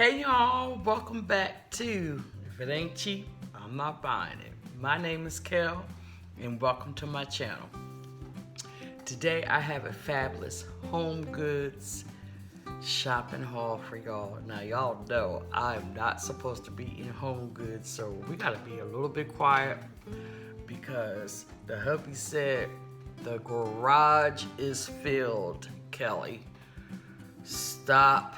Hey y'all, welcome back to If It Ain't Cheap, I'm Not Buying It. My name is Kel and welcome to my channel. Today I have a fabulous home goods shopping haul for y'all. Now y'all know I'm not supposed to be in home goods, so we gotta be a little bit quiet because the hubby said the garage is filled, Kelly. Stop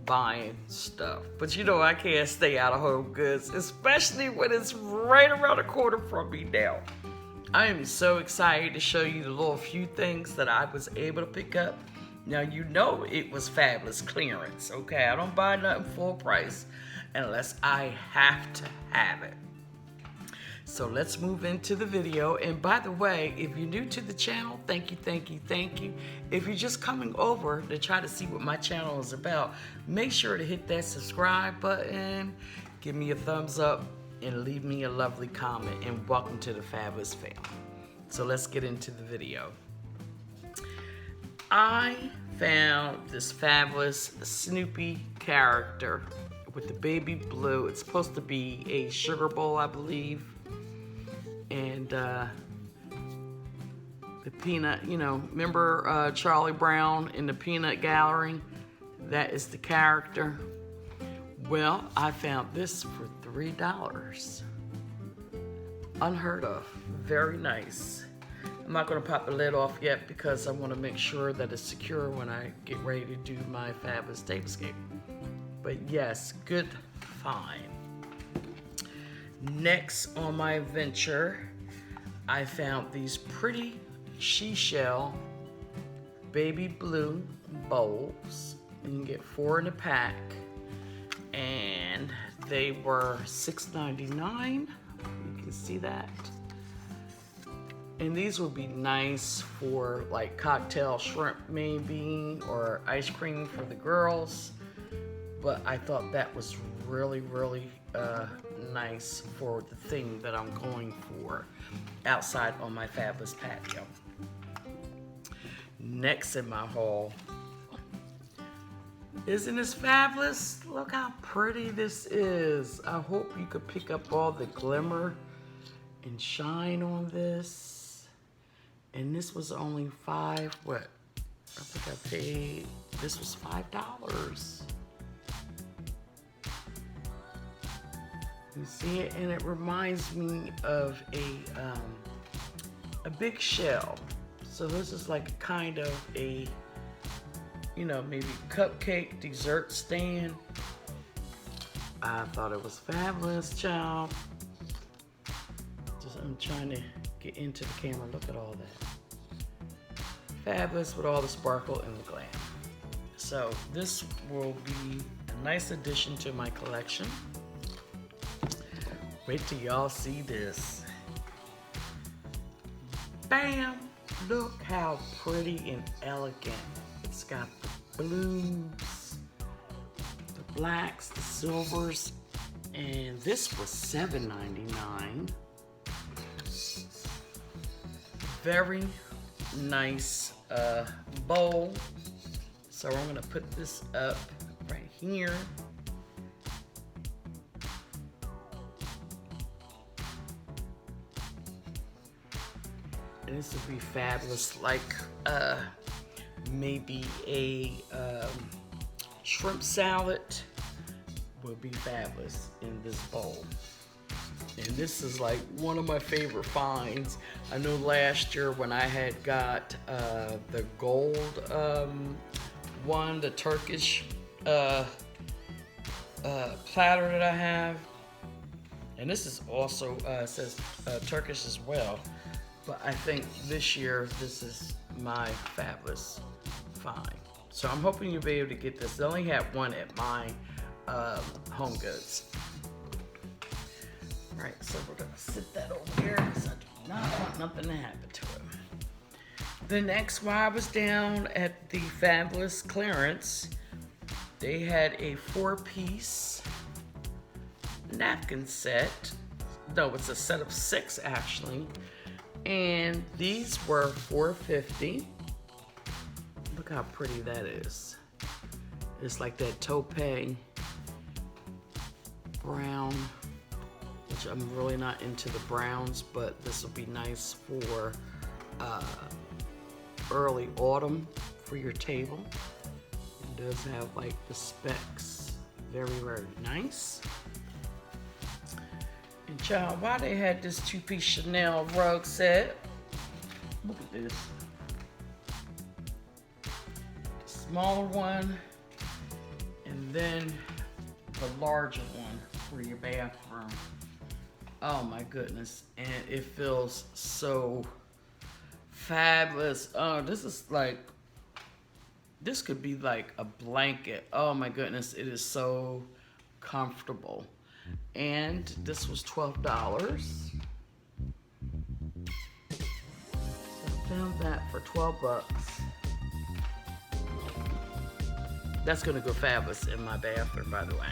buying stuff. But you know I can't stay out of home goods, especially when it's right around the corner from me now. I am so excited to show you the little few things that I was able to pick up. Now you know it was fabulous clearance, okay? I don't buy nothing full price unless I have to have it. So let's move into the video. And by the way, if you're new to the channel, thank you. If you're just coming over to try to see what my channel is about, make sure to hit that subscribe button, give me a thumbs up, and leave me a lovely comment. And welcome to the fabulous family. So let's get into the video. I found this fabulous Snoopy character with the baby blue. It's supposed to be a sugar bowl, I believe. And the peanut, you know, remember Charlie Brown in the Peanut Gallery? That is the character. Well, I found this for $3. Unheard of. Very nice. I'm not going to pop the lid off yet because I want to make sure that it's secure when I get ready to do my fabulous tapescape. But yes, good find. Next on my venture, I found these pretty seashell baby blue bowls. You can get 4 in a pack, and they were $6.99. You can see that. And these would be nice for like cocktail shrimp maybe, or ice cream for the girls. But I thought that was really nice for the thing that I'm going for outside on my fabulous patio. Next in my haul, isn't this fabulous? Look how pretty this is. I hope you could pick up all the glimmer and shine on this. And this was only I think I paid, this was $5. You see it, and it reminds me of a big shell. So this is like kind of a, you know, maybe cupcake dessert stand. I thought it was fabulous, child. I'm trying to get into the camera. Look at all that. Fabulous with all the sparkle and the glam. So this will be a nice addition to my collection. Wait till y'all see this. Bam! Look how pretty and elegant. It's got the blues, the blacks, the silvers, and this was $7.99. Very nice bowl. So I'm gonna put this up right here. This would be fabulous, like maybe a shrimp salad would be fabulous in this bowl. And this is like one of my favorite finds. I know last year when I had got the gold one, the Turkish platter that I have, and this is also says Turkish as well. But I think this year, this is my fabulous find. So I'm hoping you'll be able to get this. They only have one at my home goods. All right, so we're gonna sit that over here because I do not want nothing to happen to it. The next, while I was down at the fabulous clearance, they had a 4-piece napkin set. No, it's a set of 6 actually. And these were $4.50. Look how pretty that is. It's like that taupe brown, which I'm really not into the browns, but this will be nice for early autumn for your table. It does have like the specs, very, very nice. And child, why they had this 2-piece Chanel rug set? Look at this. The smaller one, and then the larger one for your bathroom. Oh my goodness, and it feels so fabulous. Oh, this could be like a blanket. Oh my goodness, it is so comfortable. And this was $12. So I found that for 12 bucks. That's gonna go fabulous in my bathroom, by the way.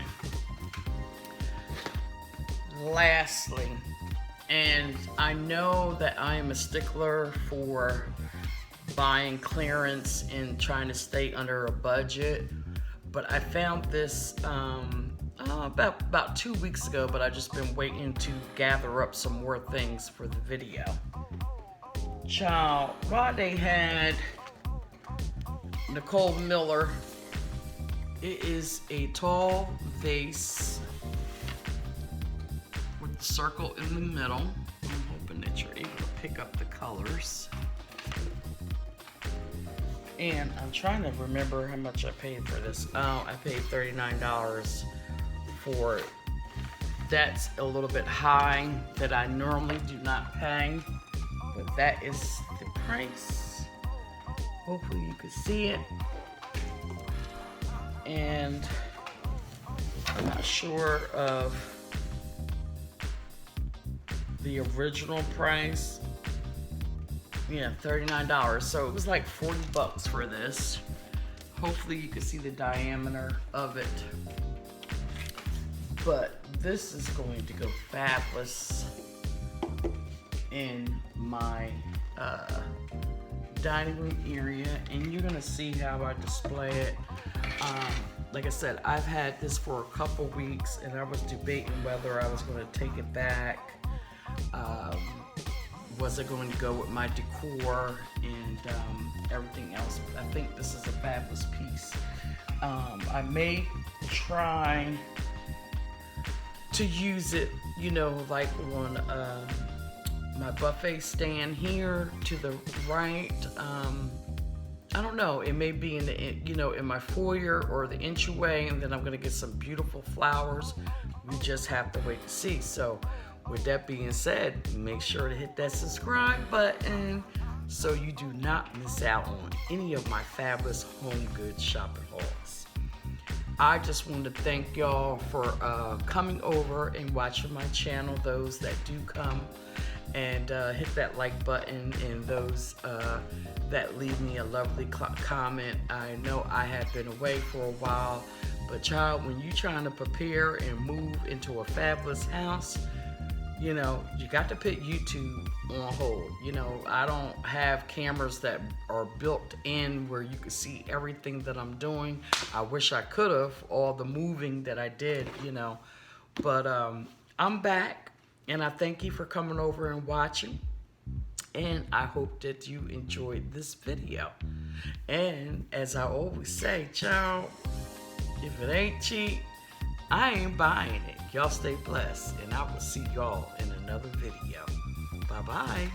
Lastly, and I know that I am a stickler for buying clearance and trying to stay under a budget, but I found this about 2 weeks ago, but I've just been waiting to gather up some more things for the video. Child, while they had Nicole Miller, it is a tall vase with the circle in the middle. I'm hoping that you're able to pick up the colors. And I'm trying to remember how much I paid for this. Oh, I paid $39 for it. That's a little bit high that I normally do not pay, but that is the price. Hopefully you can see it. And I'm not sure of the original price. Yeah, $39. So it was like 40 bucks for this. Hopefully you can see the diameter of it. But this is going to go fabulous in my dining room area, and you're gonna see how I display it. Like I said, I've had this for a couple weeks, and I was debating whether I was going to take it back. Was it going to go with my decor and everything else? I think this is a fabulous piece. I may try to use it, you know, like on my buffet stand here to the right. I don't know, it may be in the, you know, in my foyer or the entryway, and then I'm gonna get some beautiful flowers. We just have to wait to see. So with that being said, make sure to hit that subscribe button so you do not miss out on any of my fabulous home goods shopping hauls. I just want to thank y'all for coming over and watching my channel, those that do come, and hit that like button, and those that leave me a lovely comment. I know I have been away for a while, but child, when you're trying to prepare and move into a fabulous house, you know, you got to put YouTube on hold. You know, I don't have cameras that are built in where you can see everything that I'm doing. I wish I could have, all the moving that I did, you know. But I'm back, and I thank you for coming over and watching. And I hope that you enjoyed this video. And as I always say, child, if it ain't cheap, I ain't buying it. Y'all stay blessed, and I will see y'all in another video. Bye-bye.